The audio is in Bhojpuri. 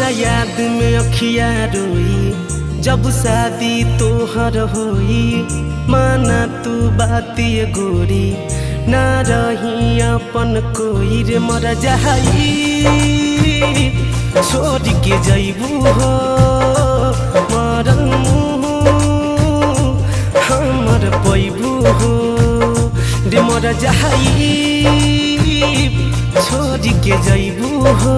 याद में अखिया रोई जब शादी तोहर होई। माना तू बात ये गोरी ना रही अपन कोई रे मर जाई छोड़ के जैबू हो मरल हमर पैबू हो रे मर जाई छोड़ के जैबू हो।